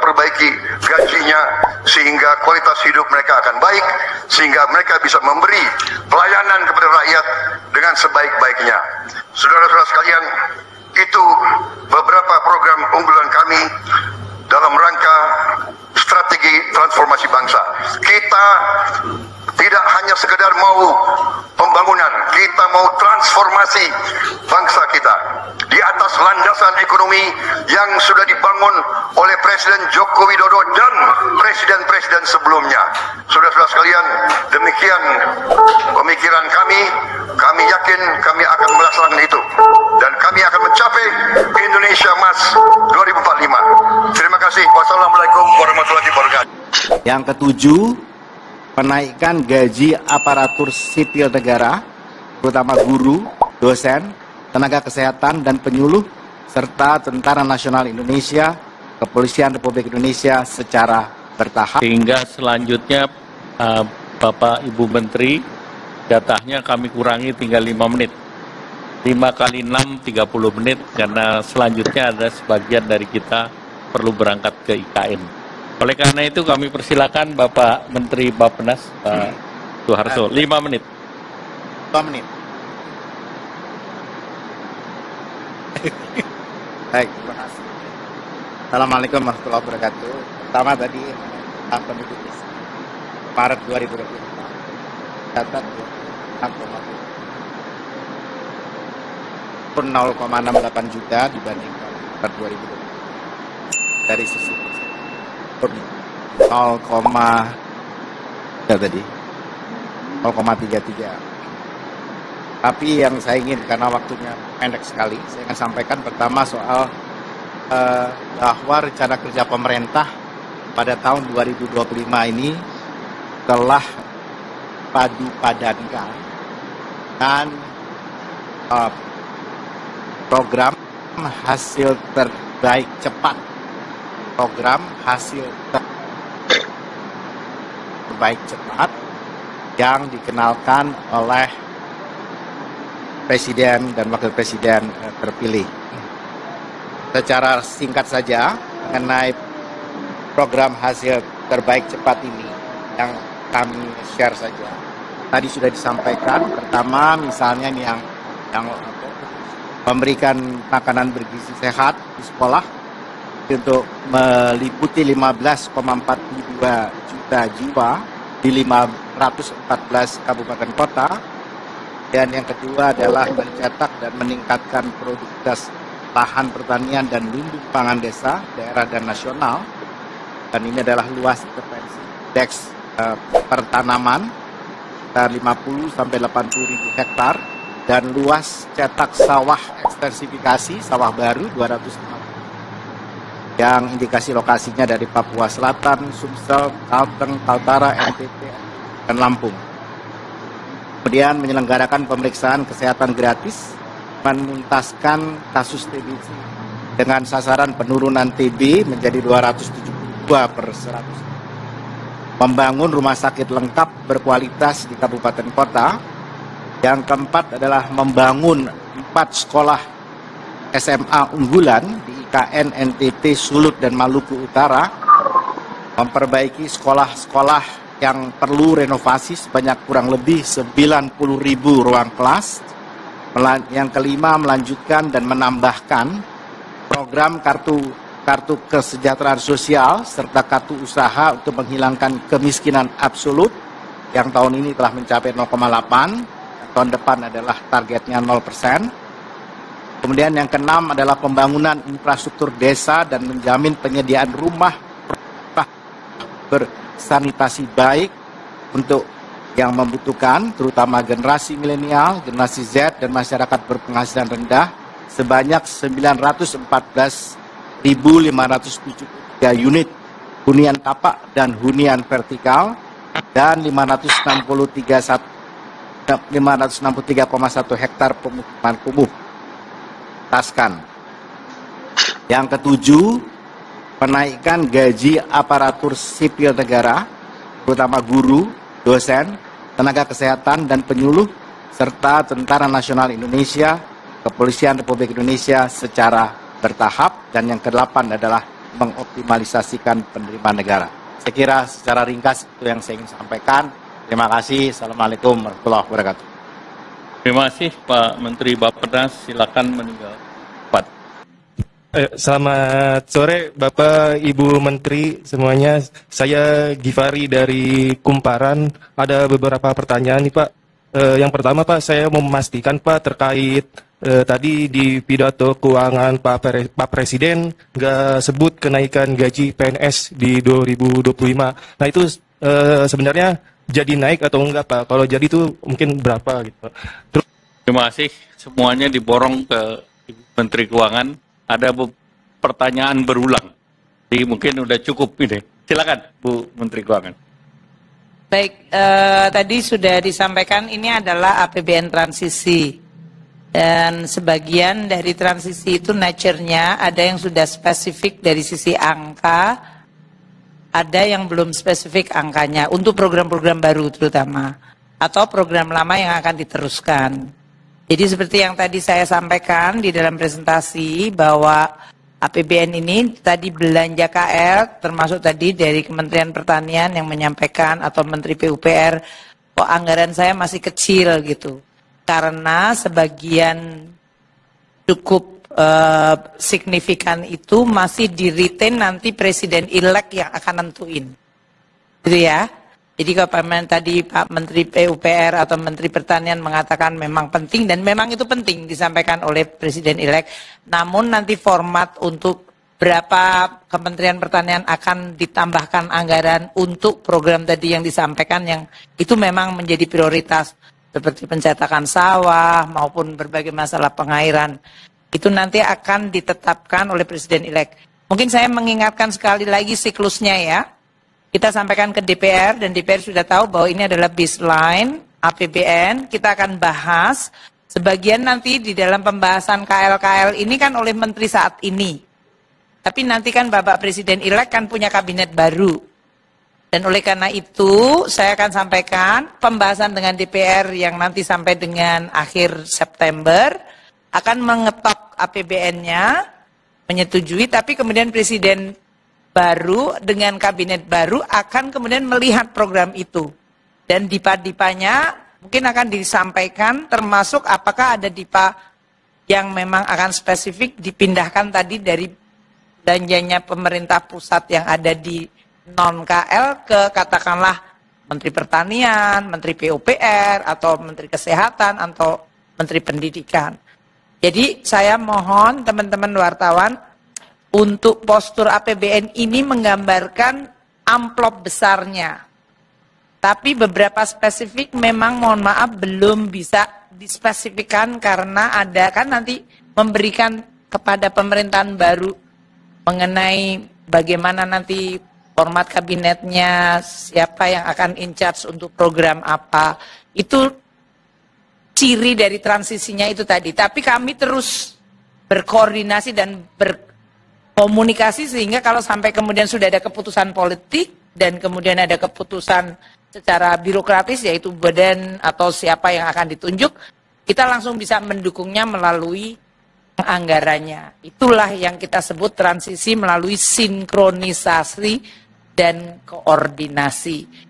memperbaiki gajinya sehingga kualitas hidup mereka akan baik, sehingga mereka bisa memberi pelayanan kepada rakyat dengan sebaik-baiknya. Saudara-saudara sekalian, itu beberapa program unggulan kami dalam rangka strategi transformasi bangsa. Kita tidak hanya sekedar mau pembangunan, kita mau transformasi bangsa kita di atas landasan ekonomi yang sudah dibangun oleh Presiden Joko Widodo dan presiden-presiden sebelumnya. Saudara-saudara sekalian, demikian pemikiran kami. Kami yakin kami akan melaksanakan itu dan kami akan mencapai Indonesia Emas 2045. Terima kasih. Wassalamualaikum warahmatullahi wabarakatuh. Yang ketujuh, penaikan gaji aparatur sipil negara, terutama guru, dosen, tenaga kesehatan, dan penyuluh, serta Tentara Nasional Indonesia, Kepolisian Republik Indonesia secara bertahap. Sehingga selanjutnya Bapak Ibu Menteri, jatahnya kami kurangi tinggal 5 menit. 5 kali 6, 30 menit, karena selanjutnya ada sebagian dari kita perlu berangkat ke IKN. Oleh karena itu kami persilakan Bapak Menteri Bappenas, Pak Soeharto, 5 menit. 5 menit. Baik, terima kasih. Assalamualaikum warahmatullahi wabarakatuh. Pertama tadi, penduduk Maret 2024, data 0,68 juta dibandingkan Maret 2020. Dari sisi 0,33. Tapi yang saya ingin, karena waktunya pendek sekali, saya ingin sampaikan pertama soal bahwa rencana kerja pemerintah pada tahun 2025 ini telah padu-padankan dan program hasil terbaik cepat, program hasil terbaik cepat yang dikenalkan oleh Presiden dan Wakil Presiden terpilih. Secara singkat saja mengenai program hasil terbaik cepat ini yang kami share saja. Tadi sudah disampaikan, pertama misalnya yang memberikan makanan bergizi sehat di sekolah untuk meliputi 15,42 juta jiwa di 514 kabupaten kota. Dan yang kedua adalah mencetak dan meningkatkan produktivitas lahan pertanian dan lumbung pangan desa, daerah dan nasional. Dan ini adalah luas intervensi indeks pertanaman 50 sampai 80 ribu hektar, dan luas cetak sawah ekstensifikasi sawah baru 250, yang indikasi lokasinya dari Papua Selatan, Sumsel, Kalteng, Kaltara, NTT, dan Lampung. Kemudian menyelenggarakan pemeriksaan kesehatan gratis, menuntaskan kasus TBC dengan sasaran penurunan TB menjadi 272 per 100. Membangun rumah sakit lengkap berkualitas di kabupaten kota. Yang keempat adalah membangun 4 sekolah SMA unggulan di IKN, NTT, Sulut, dan Maluku Utara. Memperbaiki sekolah-sekolah yang perlu renovasi sebanyak kurang lebih 90.000 ruang kelas. Yang kelima, melanjutkan dan menambahkan program kartu kesejahteraan sosial serta kartu usaha untuk menghilangkan kemiskinan absolut yang tahun ini telah mencapai 0,8, tahun depan adalah targetnya 0%. Kemudian yang keenam adalah pembangunan infrastruktur desa dan menjamin penyediaan rumah bersanitasi baik untuk yang membutuhkan, terutama generasi milenial, generasi Z, dan masyarakat berpenghasilan rendah, sebanyak 914.573 unit hunian tapak dan hunian vertikal, dan 563,1 hektar pemukiman kumuh. Taskan. Yang ketujuh, penaikan gaji aparatur sipil negara, terutama guru, dosen, tenaga kesehatan, dan penyuluh, serta Tentara Nasional Indonesia, Kepolisian Republik Indonesia secara bertahap. Dan yang ke-8 adalah mengoptimalisasikan penerimaan negara. Saya kira secara ringkas itu yang saya ingin sampaikan. Terima kasih. Assalamualaikum warahmatullahi wabarakatuh. Terima kasih Pak Menteri Bappenas, silakan meninggal. Selamat sore Bapak Ibu Menteri semuanya. Saya Givari dari Kumparan. Ada beberapa pertanyaan nih Pak. Yang pertama Pak, saya mau memastikan Pak terkait tadi di pidato keuangan Pak Presiden nggak sebut kenaikan gaji PNS di 2025. Nah itu sebenarnya jadi naik atau enggak Pak? Kalau jadi itu mungkin berapa gitu Pak? Terima kasih. Semuanya diborong ke Ibu Menteri Keuangan. Ada pertanyaan berulang. Jadi mungkin udah cukup ini. Silakan Bu Menteri Keuangan. Baik, tadi sudah disampaikan ini adalah APBN transisi. Dan sebagian dari transisi itu nature-nya ada yang sudah spesifik dari sisi angka, ada yang belum spesifik angkanya untuk program-program baru terutama, atau program lama yang akan diteruskan. Jadi seperti yang tadi saya sampaikan di dalam presentasi bahwa APBN ini tadi belanja KL termasuk tadi dari Kementerian Pertanian yang menyampaikan atau Menteri PUPR kok anggaran saya masih kecil gitu. Karena sebagian cukup signifikan itu masih di-retain nanti presiden-elect yang akan nentuin. Gitu ya. Jadi kalau tadi Pak Menteri PUPR atau Menteri Pertanian mengatakan memang penting dan memang itu penting disampaikan oleh Presiden-elect. Namun nanti format untuk berapa Kementerian Pertanian akan ditambahkan anggaran untuk program tadi yang disampaikan yang itu memang menjadi prioritas seperti pencetakan sawah maupun berbagai masalah pengairan. Itu nanti akan ditetapkan oleh Presiden-elect. Mungkin saya mengingatkan sekali lagi siklusnya ya. Kita sampaikan ke DPR dan DPR sudah tahu bahwa ini adalah baseline APBN. Kita akan bahas sebagian nanti di dalam pembahasan KL-KL ini kan oleh menteri saat ini. Tapi nanti kan Bapak Presiden-elect kan punya kabinet baru. Dan oleh karena itu saya akan sampaikan pembahasan dengan DPR yang nanti sampai dengan akhir September akan mengetok APBN-nya, menyetujui, tapi kemudian Presiden baru dengan kabinet baru akan kemudian melihat program itu. Dan dipa-dipanya mungkin akan disampaikan termasuk apakah ada dipa yang memang akan spesifik dipindahkan tadi dari belanjanya pemerintah pusat yang ada di non-KL ke katakanlah Menteri Pertanian, Menteri PUPR, atau Menteri Kesehatan, atau Menteri Pendidikan. Jadi saya mohon teman-teman wartawan untuk postur APBN ini menggambarkan amplop besarnya. Tapi beberapa spesifik memang mohon maaf belum bisa dispesifikkan karena ada kan nanti memberikan kepada pemerintahan baru mengenai bagaimana nanti format kabinetnya, siapa yang akan in charge untuk program apa. Itu ciri dari transisinya itu tadi. Tapi kami terus berkoordinasi dan komunikasi sehingga kalau sampai kemudian sudah ada keputusan politik dan kemudian ada keputusan secara birokratis yaitu badan atau siapa yang akan ditunjuk, kita langsung bisa mendukungnya melalui anggarannya. Itulah yang kita sebut transisi melalui sinkronisasi dan koordinasi.